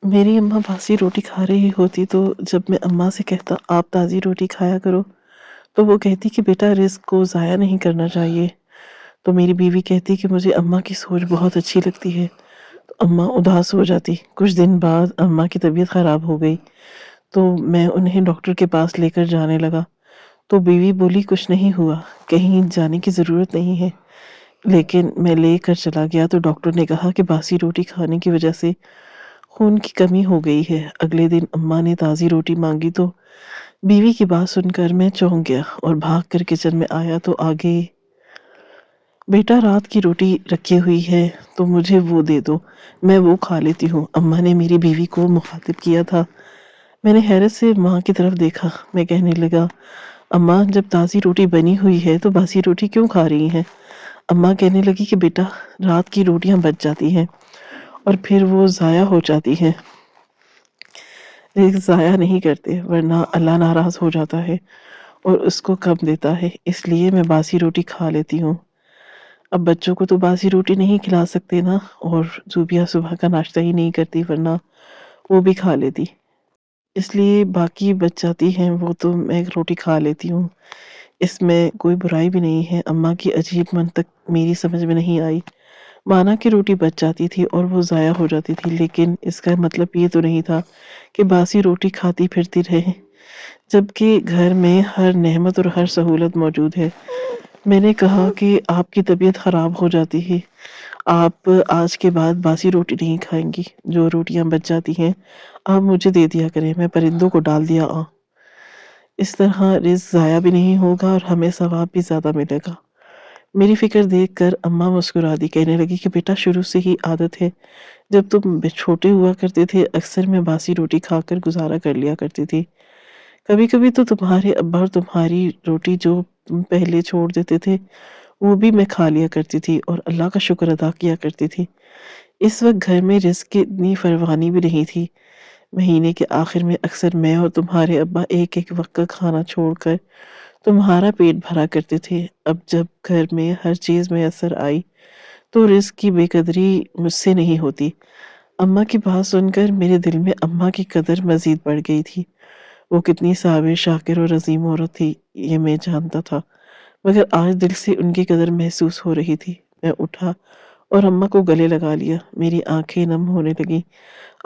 میری اماں باسی روٹی کھا رہی ہوتی تو جب میں اماں سے کہتا آپ تازی روٹی کھایا کرو تو وہ کہتی کہ بیٹا رزق کو ضائع نہیں کرنا چاہیے. تو میری بیوی کہتی کہ مجھے اماں کی سوچ بہت اچھی لگتی ہے. تو اماں اداس ہو جاتی. کچھ دن بعد اماں کی طبیعت خراب ہو گئی تو میں انہیں ڈاکٹر کے پاس لے کر جانے لگا. تو بیوی بولی کچھ نہیں ہوا، کہیں جانے کی ضرورت نہیں ہے. لیکن میں لے کر چلا گیا تو ڈاکٹر نے کہا کہ باسی روٹی کھانے کی وجہ سے خون کی کمی ہو گئی ہے. اگلے دن اماں نے تازی روٹی مانگی تو بیوی کی بات سن کر میں چونک گیا اور بھاگ کر کچن میں آیا تو آگے بیٹا رات کی روٹی رکھی ہوئی ہے تو مجھے وہ دے دو، میں وہ کھا لیتی ہوں. اماں نے میری بیوی کو مخاطب کیا تھا. میں نے حیرت سے ماں کی طرف دیکھا. میں کہنے لگا اماں جب تازی روٹی بنی ہوئی ہے تو باسی روٹی کیوں کھا رہی ہیں؟ اماں کہنے لگی کہ بیٹا رات کی روٹیاں بچ جاتی ہیں اور پھر وہ ضائع ہو جاتی ہیں. رزق ضائع نہیں کرتے ورنہ اللہ ناراض ہو جاتا ہے اور اس کو کم دیتا ہے، اس لیے میں باسی روٹی کھا لیتی ہوں. اب بچوں کو تو باسی روٹی نہیں کھلا سکتے نا، اور زوبیہ صبح کا ناشتہ ہی نہیں کرتی ورنہ وہ بھی کھا لیتی، اس لیے باقی بچ جاتی ہیں وہ تو میں روٹی کھا لیتی ہوں. اس میں کوئی برائی بھی نہیں ہے. اماں کی عجیب منطق میری سمجھ میں نہیں آئی. مانا کہ روٹی بچ جاتی تھی اور وہ ضائع ہو جاتی تھی، لیکن اس کا مطلب یہ تو نہیں تھا کہ باسی روٹی کھاتی پھرتی رہے جبکہ گھر میں ہر نعمت اور ہر سہولت موجود ہے. میں نے کہا کہ آپ کی طبیعت خراب ہو جاتی ہے، آپ آج کے بعد باسی روٹی نہیں کھائیں گی. جو روٹیاں بچ جاتی ہیں آپ مجھے دے دیا کریں، میں پرندوں کو ڈال دیا اس طرح رزق ضائع بھی نہیں ہوگا اور ہمیں ثواب بھی زیادہ ملے گا. میری فکر دیکھ کر اماں مسکرا دی. کہنے لگی کہ بیٹا شروع سے ہی عادت ہے، جب تم چھوٹے ہوا کرتے تھے اکثر میں باسی روٹی کھا کر گزارا کر لیا کرتی تھی. کبھی کبھی تو تمہارے ابا اور تمہاری روٹی جو تم پہلے چھوڑ دیتے تھے وہ بھی میں کھا لیا کرتی تھی اور اللہ کا شکر ادا کیا کرتی تھی. اس وقت گھر میں رزق کی اتنی فراوانی بھی نہیں تھی. مہینے کے آخر میں اکثر میں اور تمہارے ابا ایک ایک وقت کا کھانا چھوڑ کر تمہارا پیٹ بھرا کرتے تھے. اب جب گھر میں ہر چیز میسر آئی تو رزق کی بے قدری مجھ سے نہیں ہوتی. اماں کی بات سن کر میرے دل میں اماں کی قدر مزید بڑھ گئی تھی. وہ کتنی صابر، شاکر اور عظیم عورت تھی یہ میں جانتا تھا، مگر آج دل سے ان کی قدر محسوس ہو رہی تھی. میں اٹھا اور اماں کو گلے لگا لیا. میری آنکھیں نم ہونے لگیں.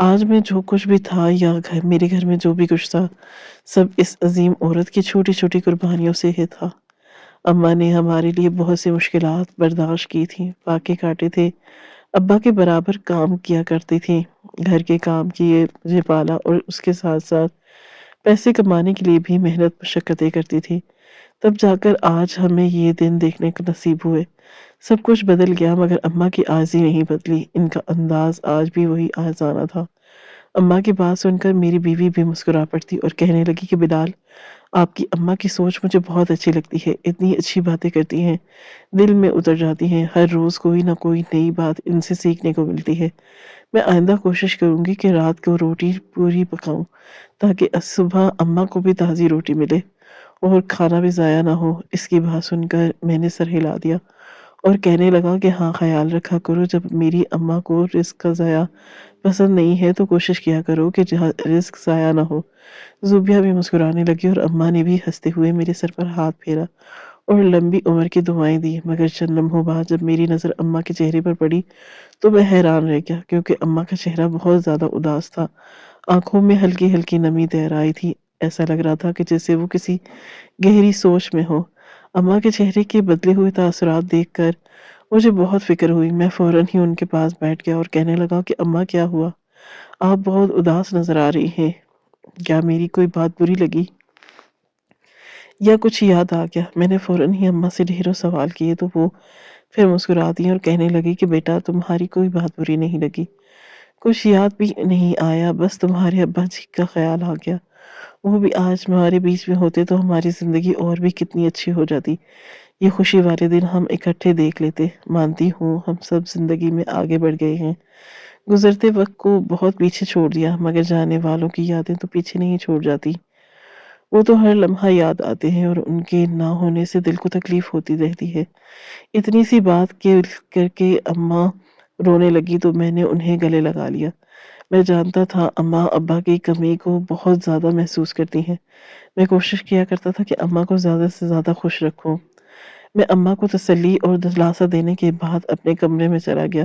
آج میں جو کچھ بھی تھا یا میرے گھر میں جو بھی کچھ تھا سب اس عظیم عورت کی چھوٹی چھوٹی قربانیوں سے ہی تھا. اماں نے ہمارے لیے بہت سی مشکلات برداشت کی تھیں، فاقے کاٹے تھے، ابا کے برابر کام کیا کرتی تھی، گھر کے کام کیے، مجھے پالا اور اس کے ساتھ ساتھ پیسے کمانے کے لیے بھی محنت مشقتیں کرتی تھی. تب جا کر آج ہمیں یہ دن دیکھنے کا نصیب ہوئے. سب کچھ بدل گیا مگر اماں کی آرزی نہیں بدلی. ان کا انداز آج بھی وہی آہزانہ تھا. اماں کی بات سن کر میری بیوی بھی مسکرا پڑتی اور کہنے لگی کہ بلال آپ کی اماں کی سوچ مجھے بہت اچھی لگتی ہے، اتنی اچھی باتیں کرتی ہیں، دل میں اتر جاتی ہیں. ہر روز کوئی نہ کوئی نئی بات ان سے سیکھنے کو ملتی ہے. میں آئندہ کوشش کروں گی کہ رات کو روٹی پوری پکاؤں تاکہ صبح اماں کو بھی تازی روٹی ملے اور کھانا بھی ضائع نہ ہو. اس کی بات سن کر میں نے سر ہلا دیا اور کہنے لگا کہ ہاں خیال رکھا کرو، جب میری اماں کو رزق کا ضائع پسند نہیں ہے تو کوشش کیا کرو کہ رزق ضائع نہ ہو. زوبیہ بھی مسکرانے لگی اور اماں نے بھی ہنستے ہوئے میرے سر پر ہاتھ پھیرا اور لمبی عمر کی دعائیں دی. مگر چند لمحوں بعد جب میری نظر اماں کے چہرے پر پڑی تو میں حیران رہ گیا، کیونکہ اماں کا چہرہ بہت زیادہ اداس تھا. آنکھوں میں ہلکی ہلکی نمی تیر آئی تھی. ایسا لگ رہا تھا کہ جیسے وہ کسی گہری سوچ میں ہو. اماں کے چہرے کے بدلے ہوئے تاثرات دیکھ کر مجھے بہت فکر ہوئی. میں فوراً ہی ان کے پاس بیٹھ گیا اور کہنے لگا کہ اماں کیا ہوا؟ آپ بہت اداس نظر آ رہی ہیں. کیا میری کوئی بات بری لگی یا کچھ یاد آ گیا؟ میں نے فوراً ہی اماں سے ڈھیروں سوال کیے تو وہ پھر مسکرا دی اور کہنے لگی کہ بیٹا تمہاری کوئی بات بری نہیں لگی، کچھ یاد بھی نہیں آیا، بس تمہارے ابا جی کا خیال آ گیا. وہ بھی آج ہمارے بیچ میں ہوتے تو ہماری زندگی اور بھی کتنی اچھی ہو جاتی. یہ خوشی والے دن ہم اکٹھے دیکھ لیتے. مانتی ہوں ہم سب زندگی میں آگے بڑھ گئے ہیں، گزرتے وقت کو بہت پیچھے چھوڑ دیا، مگر جانے والوں کی یادیں تو پیچھے نہیں چھوڑ جاتی. وہ تو ہر لمحہ یاد آتے ہیں اور ان کے نہ ہونے سے دل کو تکلیف ہوتی رہتی ہے. اتنی سی بات کر کے اماں رونے لگی تو میں نے انہیں گلے لگا لیا. میں جانتا تھا اماں ابا کی کمی کو بہت زیادہ محسوس کرتی ہیں۔ میں کوشش کیا کرتا تھا کہ اماں کو زیادہ سے زیادہ خوش رکھوں۔ میں اماں کو تسلی اور دلاسا دینے کے بعد اپنے کمرے میں چلا گیا۔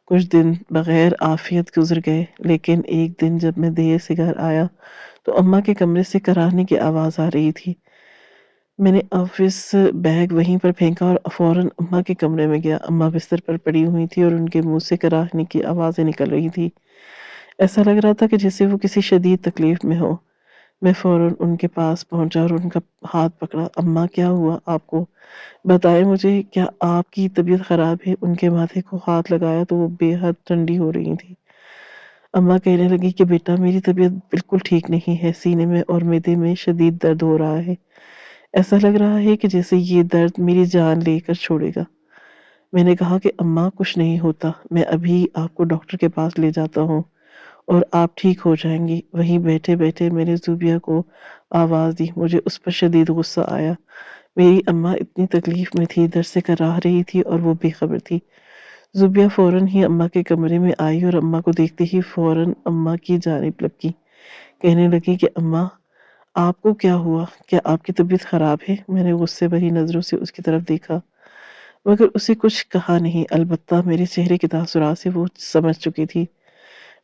کچھ دن بغیر عافیت گزر گئے، لیکن ایک دن جب میں دیر سے گھر آیا تو اماں کے کمرے سے کراہنے کی آواز آ رہی تھی۔ میں نے آفس بیگ وہیں پر پھینکا اور فوراً اماں کے کمرے میں گیا۔ اماں بستر پر پڑی ہوئی تھی اور ان کے منہ سے کراہنے کی آوازیں نکل رہی تھی۔ ایسا لگ رہا تھا کہ جیسے وہ کسی شدید تکلیف میں ہو۔ میں فوراً ان کے پاس پہنچا اور ان کا ہاتھ پکڑا۔ اماں کیا ہوا آپ کو؟ بتائیں مجھے، کیا آپ کی طبیعت خراب ہے؟ ان کے ماتھے کو ہاتھ لگایا تو وہ بے حد ٹھنڈی ہو رہی تھی۔ اماں کہنے لگی کہ بیٹا میری طبیعت بالکل ٹھیک نہیں ہے، سینے میں اور معدے میں شدید درد ہو رہا ہے۔ ایسا لگ رہا ہے کہ جیسے یہ درد میری جان لے کر چھوڑے گا۔ میں نے کہا کہ اماں کچھ نہیں ہوتا، میں ابھی آپ کو ڈاکٹر کے پاس لے جاتا ہوں اور آپ ٹھیک ہو جائیں گی۔ وہیں بیٹھے بیٹھے میں نے زوبیہ کو آواز دی۔ مجھے اس پر شدید غصہ آیا۔ میری اماں اتنی تکلیف میں تھی، در سے کراہ رہی تھی اور وہ بے خبر تھی۔ زوبیہ فوراً ہی اماں کے کمرے میں آئی اور اماں کو دیکھتے ہی فوراً اماں کی جانب لپکی۔ کہنے لگی کہ اماں آپ کو کیا ہوا؟ کیا آپ کی طبیعت خراب ہے؟ میں نے غصے بھری نظروں سے اس کی طرف دیکھا مگر اسے کچھ کہا نہیں، البتہ میرے چہرے کے تاثرات سے وہ سمجھ چکی تھی۔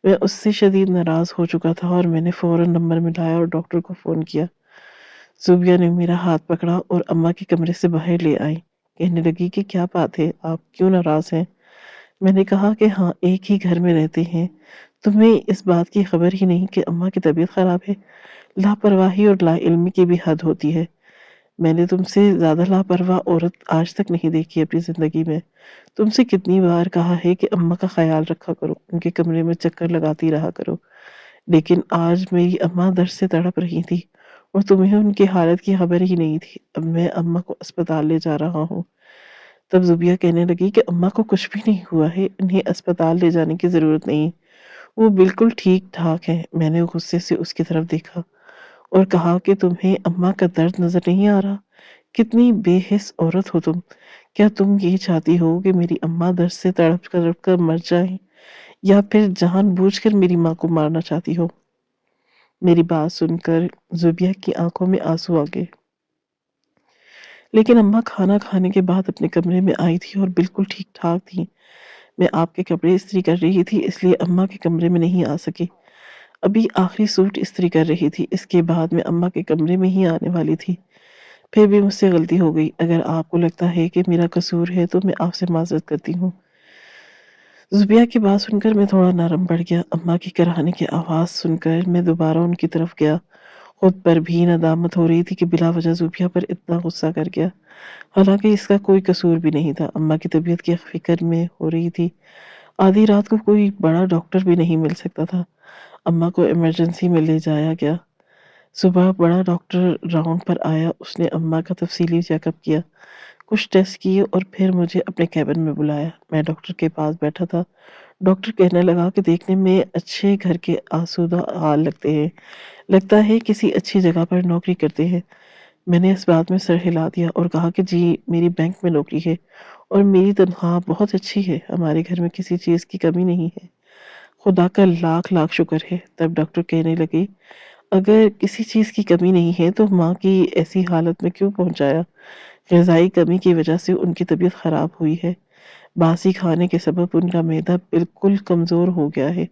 میں اس سے شدید ناراض ہو چکا تھا اور میں نے فوراً نمبر ملایا اور ڈاکٹر کو فون کیا۔ زوبیہ نے میرا ہاتھ پکڑا اور اماں کے کمرے سے باہر لے آئی۔ کہنے لگی کہ کیا بات ہے، آپ کیوں ناراض ہیں؟ میں نے کہا کہ ہاں، ایک ہی گھر میں رہتے ہیں، تمہیں اس بات کی خبر ہی نہیں کہ اماں کی طبیعت خراب ہے؟ لاپرواہی اور لا علمی کی بھی حد ہوتی ہے۔ میں نے تم سے زیادہ لاپرواہ عورت آج تک نہیں دیکھی اپنی زندگی میں۔ تم سے کتنی بار کہا ہے کہ اماں کا خیال رکھا کرو، ان کے کمرے میں چکر لگاتی رہا کرو، لیکن آج میری اماں درد سے تڑپ رہی تھی اور تمہیں ان کی حالت کی خبر ہی نہیں تھی۔ اب میں اماں کو اسپتال لے جا رہا ہوں۔ تب زوبیہ کہنے لگی کہ اماں کو کچھ بھی نہیں ہوا ہے، انہیں اسپتال لے جانے کی ضرورت نہیں، وہ بالکل ٹھیک ٹھاک ہیں۔ میں نے غصے سے اس کی طرف دیکھا اور کہا کہ تمہیں اماں کا درد نظر نہیں آ رہا؟ کتنی بے حس عورت ہو تم! کیا تم یہ چاہتی ہو کہ میری اماں درد سے تڑپ کر مر جائیں، یا پھر جان بوجھ کر میری ماں کو مارنا چاہتی ہو؟ میری بات سن کر زوبیہ کی آنکھوں میں آنسو آ گئے، لیکن اماں کھانا کھانے کے بعد اپنے کمرے میں آئی تھی اور بالکل ٹھیک ٹھاک تھی۔ میں آپ کے کپڑے استری کر رہی تھی، اس لیے اماں کے کمرے میں نہیں آ سکی۔ ابھی آخری سوٹ استری کر رہی تھی، اس کے بعد میں اماں کے کمرے میں ہی آنے والی تھی۔ پھر بھی مجھ سے غلطی ہو گئی۔ اگر آپ کو لگتا ہے کہ میرا قصور ہے تو میں آپ سے معذرت کرتی ہوں۔ زوبیہ کی بات سن کر میں تھوڑا نرم پڑ گیا۔ اماں کی کراہنے کی آواز سن کر میں دوبارہ ان کی طرف گیا۔ خود پر بھی ندامت ہو رہی تھی کہ بلا وجہ زوبیہ پر اتنا غصہ کر گیا، حالانکہ اس کا کوئی قصور بھی نہیں تھا۔ اماں کی طبیعت کی فکر میں ہو رہی تھی۔ آدھی رات کو کوئی بڑا ڈاکٹر بھی نہیں مل سکتا تھا۔ اماں کو ایمرجنسی میں لے جایا گیا۔ صبح بڑا ڈاکٹر راؤنڈ پر آیا، اس نے اماں کا تفصیلی چیک اپ کیا، کچھ ٹیسٹ کیے اور پھر مجھے اپنے کیبن میں بلایا۔ میں ڈاکٹر کے پاس بیٹھا تھا۔ ڈاکٹر کہنے لگا کہ دیکھنے میں اچھے گھر کے آسودہ حال لگتے ہیں، لگتا ہے کسی اچھی جگہ پر نوکری کرتے ہیں۔ میں نے اس بات میں سر ہلا دیا اور کہا کہ جی، میری بینک میں نوکری ہے اور میری تنخواہ بہت اچھی ہے، ہمارے گھر میں کسی چیز کی کمی نہیں ہے، خدا کا لاکھ لاکھ شکر ہے۔ تب ڈاکٹر کہنے لگے اگر کسی چیز کی کمی نہیں ہے تو ماں کی ایسی حالت میں کیوں پہنچایا؟ غذائی کمی کی وجہ سے ان کی طبیعت خراب ہوئی ہے، باسی کھانے کے سبب ان کا معدہ بالکل کمزور ہو گیا ہے،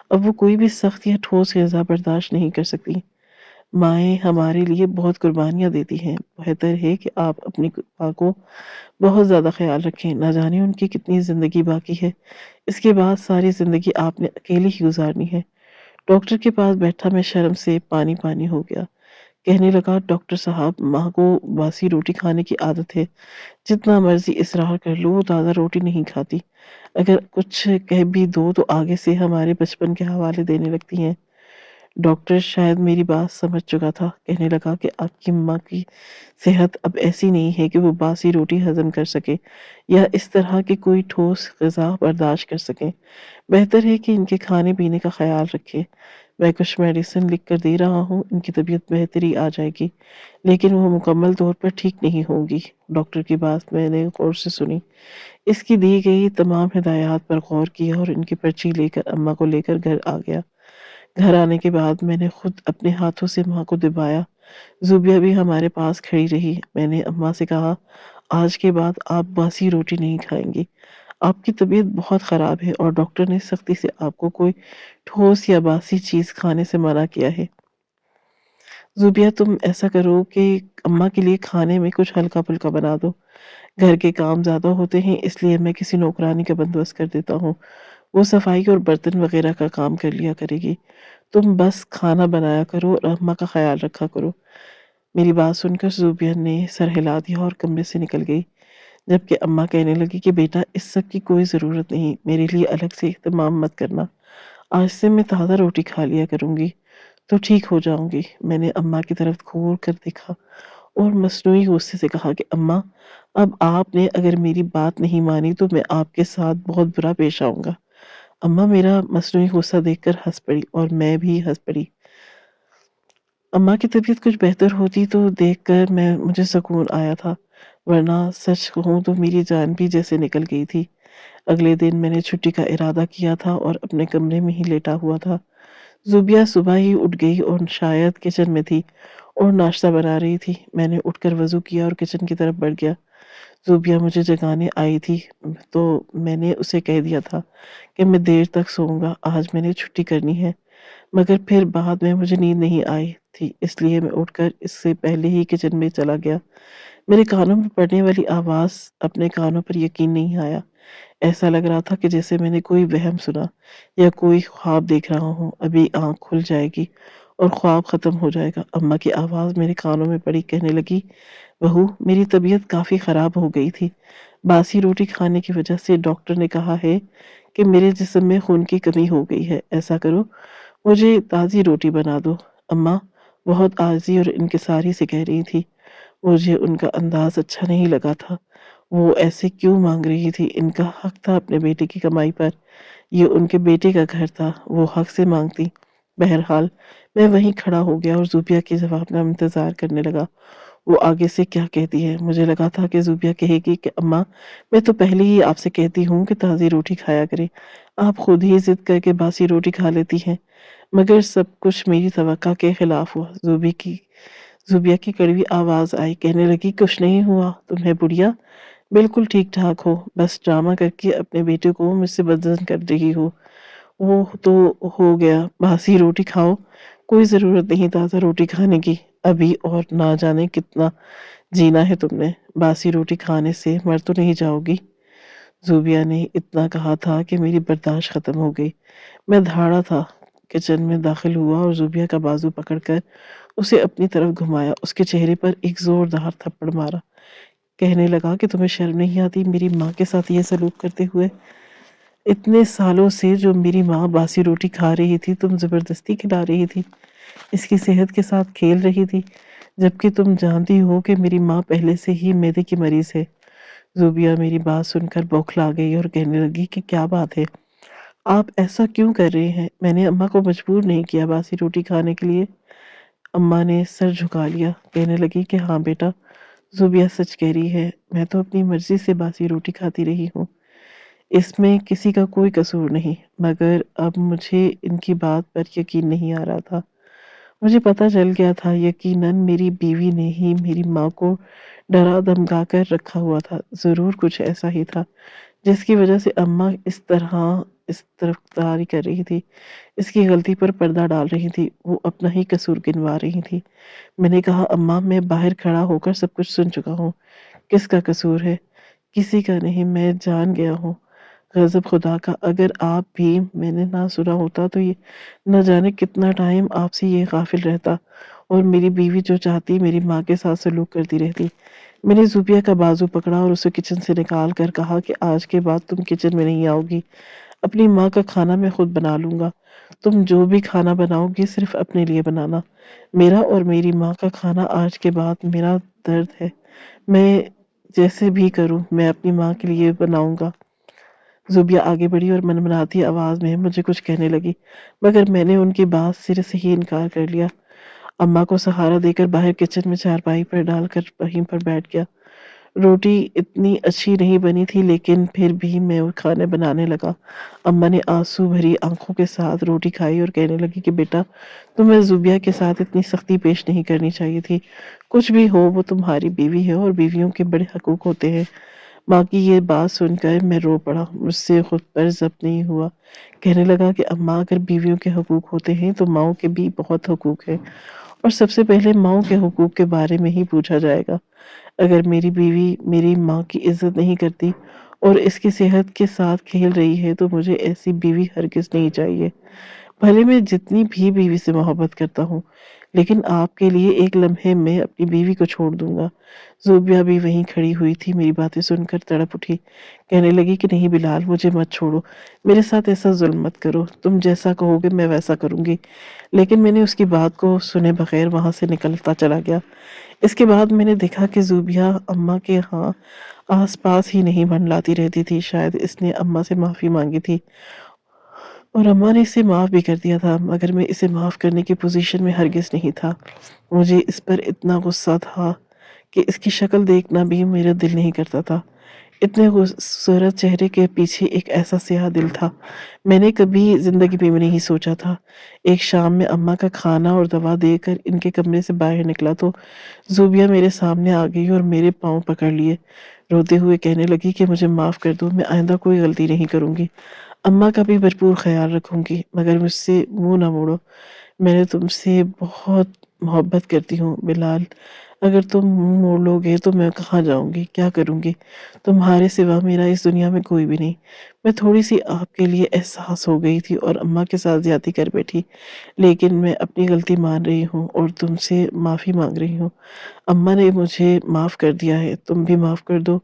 اب وہ کوئی بھی سخت یا ٹھوس غذا برداشت نہیں کر سکتی۔ مائیں ہمارے لیے بہت قربانیاں دیتی ہیں، بہتر ہے کہ آپ اپنی ماں کو بہت زیادہ خیال رکھیں، نہ جانے ان کی کتنی زندگی باقی ہے، اس کے بعد ساری زندگی آپ نے اکیلی ہی گزارنی ہے۔ ڈاکٹر کے پاس بیٹھا میں شرم سے پانی پانی ہو گیا۔ کہنے لگا ڈاکٹر صاحب، ماں کو باسی روٹی کھانے کی عادت ہے، جتنا مرضی اصرار کر لو وہ تازہ روٹی نہیں کھاتی، اگر کچھ کہہ بھی دو تو آگے سے ہمارے بچپن کے حوالے دینے لگتی ہیں۔ ڈاکٹر شاید میری بات سمجھ چکا تھا، کہنے لگا کہ آپ کی ماں کی صحت اب ایسی نہیں ہے کہ وہ باسی روٹی ہضم کر سکے یا اس طرح کی کوئی ٹھوس غذا برداشت کر سکے، بہتر ہے کہ ان کے کھانے پینے کا خیال رکھے۔ میں کچھ میڈیسن لکھ کر دے رہا ہوں، ان کی طبیعت بہتری آ جائے گی، لیکن وہ مکمل طور پر ٹھیک نہیں ہوگی۔ ڈاکٹر کی بات میں نے غور سے سنی، اس کی دی گئی تمام ہدایات پر غور کیا اور ان کی پرچی لے کر اماں کو لے کر گھر آ گیا۔ گھر آنے کے بعد میں نے خود اپنے ہاتھوں سے ماں کو دبایا۔ زوبیہ بھی ہمارے پاس کھڑی رہی۔ میں نے اماں سے کہا، آج کے بعد آپ باسی روٹی نہیں کھائیں گی۔ آپ کی طبیعت بہت خراب ہے اور ڈاکٹر نے سختی سے آپ کو کوئی ٹھوس یا باسی چیز کھانے سے منع کیا ہے۔ زوبیہ تم ایسا کرو کہ اماں کے لیے کھانے میں کچھ ہلکا پھلکا بنا دو۔ گھر کے کام زیادہ ہوتے ہیں، اس لیے میں کسی نوکرانی کا بندوبست کر دیتا ہوں، وہ صفائی اور برتن وغیرہ کا کام کر لیا کرے گی۔ تم بس کھانا بنایا کرو اور اماں کا خیال رکھا کرو۔ میری بات سن کر زوبیہ نے سر ہلا دیا اور کمرے سے نکل گئی، جبکہ اماں کہنے لگی کہ بیٹا اس سب کی کوئی ضرورت نہیں، میرے لیے الگ سے اہتمام مت کرنا، آج سے میں تازہ روٹی کھا لیا کروں گی تو ٹھیک ہو جاؤں گی۔ میں نے اماں کی طرف گھور کر دیکھا اور مصنوعی غصے سے کہا کہ اماں، اب آپ نے اگر میری بات نہیں مانی تو میں آپ کے ساتھ بہت برا پیش آؤں گا۔ اماں میرا مصنوعی غصہ دیکھ کر ہنس پڑی اور میں بھی ہنس پڑی۔ اماں کی طبیعت کچھ بہتر ہوتی تو دیکھ کر مجھے سکون آیا تھا، ورنہ سچ کہوں تو میری جان بھی جیسے نکل گئی تھی۔ اگلے دن میں نے چھٹی کا ارادہ کیا تھا اور اپنے کمرے میں ہی لیٹا ہوا تھا۔ زوبیہ صبح ہی اٹھ گئی اور شاید کچن میں تھی اور ناشتہ بنا رہی تھی۔ میں نے اٹھ کر وضو کیا اور کچن کی طرف بڑھ گیا۔ زوبیہ مجھے جگانے آئی تھی تو میں نے اسے کہہ دیا تھا کہ میں دیر تک سوؤں گا، آج میں نے چھٹی کرنی ہے، مگر پھر بعد میں مجھے نیند نہیں آئی تھی، اس لیے میں اٹھ کر اس سے پہلے ہی کچن میں چلا گیا۔ میرے کانوں میں پڑنے والی آواز، اپنے کانوں پر یقین نہیں آیا۔ ایسا لگ رہا تھا کہ جیسے میں نے کوئی وہم سنا یا کوئی خواب دیکھ رہا ہوں۔ ابھی آنکھ کھل جائے گی اور خواب ختم ہو جائے گا۔ اماں کی آواز میرے کانوں میں پڑی، کہنے لگی، بہو میری طبیعت کافی خراب ہو گئی تھی، باسی روٹی کھانے کی وجہ سے ڈاکٹر نے کہا ہے کہ میرے جسم میں خون کی کمی ہو گئی ہے، ایسا کرو مجھے تازی روٹی بنا دو۔ اماں بہت عاجزی اور انکساری سے کہہ رہی تھی۔ مجھے ان کا انداز اچھا نہیں لگا تھا، وہ ایسے کیوں مانگ رہی تھی؟ ان کا حق تھا اپنے بیٹے کی کمائی پر، یہ ان کے بیٹے کا گھر تھا، وہ حق سے مانگتی۔ بہرحال میں وہیں کھڑا ہو گیا اور زوبیہ کے جواب کا انتظار کرنے لگا، وہ آگے سے کیا کہتی ہے۔ مجھے لگا تھا کہ زوبیہ کہے گی کہ اماں میں تو پہلے ہی آپ سے کہتی ہوں کہ تازی روٹی کھایا کرے، آپ خود ہی ضد کر کے باسی روٹی کھا لیتی ہیں، مگر سب کچھ میری توقع کے خلاف ہوا۔ زوبیہ کی کڑوی آواز آئی، کہنے لگی، کچھ نہیں ہوا، تم ہے بڑھیا، بالکل ٹھیک ٹھاک ہو، بس ڈرامہ کر کے اپنے بیٹے کو مجھ سے بدظن کر رہی ہو۔ وہ تو ہو گیا، باسی روٹی کھاؤ، کوئی ضرورت نہیں تازہ روٹی کھانے کی، ابھی اور نہ جانے کتنا جینا ہے تم نے، باسی روٹی کھانے سے مر تو نہیں جاؤ گی۔ زوبیہ نے اتنا کہا تھا کہ میری برداشت ختم ہو گئی، میں دھاڑا تھا کچن میں داخل ہوا اور زوبیہ کا بازو پکڑ کر اسے اپنی طرف گھمایا، اس کے چہرے پر ایک زوردار تھپڑ مارا، کہنے لگا کہ تمہیں شرم نہیں آتی میری ماں کے ساتھ یہ سلوک کرتے ہوئے؟ اتنے سالوں سے جو میری ماں باسی روٹی کھا رہی تھی تم زبردستی کھلا رہی تھی، اس کی صحت کے ساتھ کھیل رہی تھی، جبکہ تم جانتی ہو کہ میری ماں پہلے سے ہی معدے کی مریض ہے۔ زوبیہ میری بات سن کر بوکھلا گئی اور کہنے لگی کہ کیا بات ہے، آپ ایسا کیوں کر رہے ہیں؟ میں نے اماں کو مجبور نہیں کیا باسی روٹی کھانے کے لیے۔ اماں نے سر جھکا لیا، کہنے لگی کہ ہاں بیٹا، زوبیہ سچ کہہ رہی ہے، میں تو اپنی مرضی سے باسی روٹی کھاتی رہی ہوں، اس میں کسی کا کوئی قصور نہیں، مگر اب مجھے ان کی بات پر یقین نہیں آ رہا تھا۔ مجھے پتہ چل گیا تھا، یقیناً میری بیوی نے ہی میری ماں کو ڈرا دھمکا کر رکھا ہوا تھا، ضرور کچھ ایسا ہی تھا جس کی وجہ سے اماں اس طرفداری کر رہی تھی، اس کی غلطی پر پردہ ڈال رہی تھی، وہ اپنا ہی قصور گنوا رہی تھی۔ میں نے کہا، اماں میں باہر کھڑا ہو کر سب کچھ سن چکا ہوں، کس کا قصور ہے؟ کسی کا نہیں، میں جان گیا ہوں، غضب خدا کا، اگر آپ بھی میں نے نہ سنا ہوتا تو یہ نہ جانے کتنا ٹائم آپ سے یہ غافل رہتا اور میری بیوی جو چاہتی میری ماں کے ساتھ سلوک کرتی رہتی۔ میں نے زوبیہ کا بازو پکڑا اور اسے کچن سے نکال کر کہا کہ آج کے بعد تم کچن میں نہیں آؤ گی، اپنی ماں کا کھانا میں خود بنا لوں گا، تم جو بھی کھانا بناؤ گی صرف اپنے لیے بنانا، میرا اور میری ماں کا کھانا آج کے بعد میرا درد ہے، میں جیسے بھی کروں میں اپنی ماں کے لیے بناؤں گا۔ زوبیہ آگے بڑھی اور منمناتی آواز میں مجھے کچھ کہنے لگی، مگر میں نے ان کی بات سرے سے ہی انکار کر لیا۔ اماں کو سہارا دے کر باہر کچن میں چارپائی پر ڈال کر وہیں پر بیٹھ گیا۔ روٹی اتنی اچھی نہیں بنی تھی لیکن پھر بھی میں وہ کھانے بنانے لگا۔ اماں نے آنسو بھری آنکھوں کے ساتھ روٹی کھائی اور کہنے لگی کہ بیٹا، تمہیں زوبیہ کے ساتھ اتنی سختی پیش نہیں کرنی چاہیے تھی۔ کچھ بھی ہو، وہ تمہاری بیوی ہے اور بیویوں کے بڑے حقوق ہوتے ہیں۔ ماں کی یہ بات سن کر میں رو پڑا، مجھ سے خود پر ضبط نہیں ہوا۔ کہنے لگا کہ اماں، اگر بیویوں کے حقوق ہوتے ہیں تو ماؤں کے بھی بہت حقوق ہیں، اور سب سے پہلے ماؤں کے حقوق کے بارے میں ہی پوچھا جائے گا۔ اگر میری بیوی میری ماں کی عزت نہیں کرتی اور اس کی صحت کے ساتھ کھیل رہی ہے تو مجھے ایسی بیوی ہرگز نہیں چاہیے۔ بھلے میں جتنی بھی بیوی سے محبت کرتا ہوں، لیکن آپ کے لیے ایک لمحے میں اپنی بیوی کو چھوڑ دوں گا۔ زوبیہ بھی وہیں کھڑی ہوئی تھی، میری باتیں سن کر تڑپ اٹھی۔ کہنے لگی کہ نہیں بلال، مجھے مت چھوڑو، میرے ساتھ ایسا ظلم مت کرو، تم جیسا کہو گے میں ویسا کروں گی۔ لیکن میں نے اس کی بات کو سنے بغیر وہاں سے نکلتا چلا گیا۔ اس کے بعد میں نے دیکھا کہ زوبیہ اماں کے ہاں آس پاس ہی نہیں منڈلاتی رہتی تھی۔ شاید اس نے اماں سے معافی مانگی تھی اور اماں نے اسے معاف بھی کر دیا تھا، مگر میں اسے معاف کرنے کی پوزیشن میں ہرگز نہیں تھا۔ مجھے اس پر اتنا غصہ تھا کہ اس کی شکل دیکھنا بھی میرا دل نہیں کرتا تھا۔ اتنے خوبصورت چہرے کے پیچھے ایک ایسا سیاہ دل تھا، میں نے کبھی زندگی میں نہیں سوچا تھا۔ ایک شام میں اماں کا کھانا اور دوا دے کر ان کے کمرے سے باہر نکلا تو زوبیہ میرے سامنے آ گئی اور میرے پاؤں پکڑ لیے، روتے ہوئے کہنے لگی کہ مجھے معاف کر دو، میں آئندہ کوئی غلطی نہیں کروں گی، اماں کا بھی بھرپور خیال رکھوں گی، مگر مجھ سے منہ نہ موڑو۔ میں نے تم سے بہت محبت کرتی ہوں بلال، اگر تم منہ موڑ لو گے تو میں کہاں جاؤں گی، کیا کروں گی؟ تمہارے سوا میرا اس دنیا میں کوئی بھی نہیں۔ میں تھوڑی سی آپ کے لیے احساس ہو گئی تھی اور اماں کے ساتھ زیادتی کر بیٹھی، لیکن میں اپنی غلطی مان رہی ہوں اور تم سے معافی مانگ رہی ہوں۔ اماں نے مجھے معاف کر دیا ہے، تم بھی معاف کر دو۔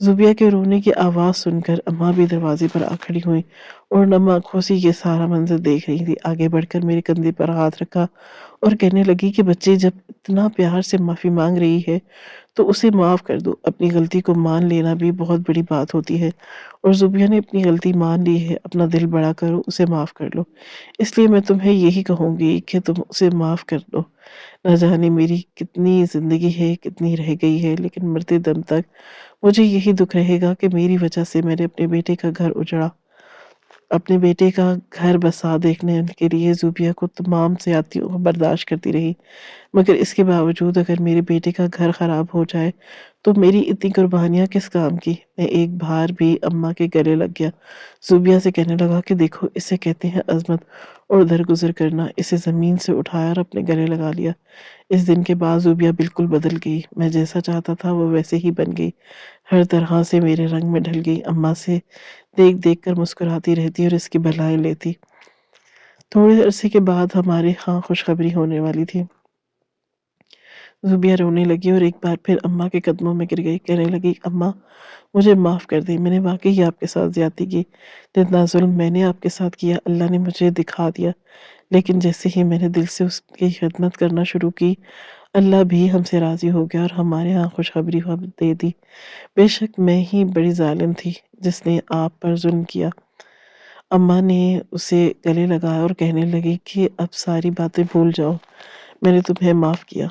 زوبیہ کے رونے کی آواز سن کر اماں بھی دروازے پر آ کھڑی ہوئی اور نم آنکھوں سے یہ سارا منظر دیکھ رہی تھی۔ آگے بڑھ کر میرے کندھے پر ہاتھ رکھا اور کہنے لگی کہ بچے جب اتنا پیار سے معافی مانگ رہی ہے تو اسے معاف کر دو، اپنی غلطی کو مان لینا بھی بہت بڑی بات ہوتی ہے، اور زوبیہ نے اپنی غلطی مان لی ہے، اپنا دل بڑا کرو، اسے معاف کر لو۔ اس لیے میں تمہیں یہی کہوں گی کہ تم اسے معاف کر دو۔ نہ جانے میری کتنی زندگی ہے، کتنی رہ گئی ہے، لیکن مرتے دم تک مجھے یہی دکھ رہے گا کہ میری وجہ سے میں نے اپنے بیٹے کا گھر اجڑا۔ اپنے بیٹے کا گھر بسا دیکھنے کے لیے زوبیہ کو تمام زیادتیوں کو برداشت کرتی رہی، مگر اس کے باوجود اگر میرے بیٹے کا گھر خراب ہو جائے تو میری اتنی قربانیاں کس کام کی؟ میں ایک بار بھی اماں کے گلے لگ گیا، زوبیہ سے کہنے لگا کہ دیکھو، اسے کہتے ہیں عظمت اور درگزر کرنا۔ اسے زمین سے اٹھایا اور اپنے گلے لگا لیا۔ اس دن کے بعد زوبیہ بالکل بدل گئی، میں جیسا چاہتا تھا وہ ویسے ہی بن گئی، ہر طرح سے میرے رنگ میں ڈھل گئی، اماں سے دیکھ دیکھ کر مسکراتی رہتی اور اس کی بھلائی لیتی۔ تھوڑے عرصے کے بعد ہمارے ہاں خوشخبری ہونے والی تھی۔ زوبیہ رونے لگی اور ایک بار پھر اماں کے قدموں میں گر گئی، کہنے لگی اماں، مجھے معاف کر دیں، میں نے واقعی آپ کے ساتھ زیادتی کی، جتنا ظلم میں نے آپ کے ساتھ کیا اللہ نے مجھے دکھا دیا، لیکن جیسے ہی میں نے دل سے اس کی خدمت کرنا شروع کی، اللہ بھی ہم سے راضی ہو گیا اور ہمارے ہاں خوشخبری دے دی۔ بے شک میں ہی بڑی ظالم تھی جس نے آپ پر ظلم کیا۔ اماں نے اسے گلے لگایا اور کہنے لگی کہ اب ساری باتیں بھول جاؤ، میں نے تمہیں معاف کیا۔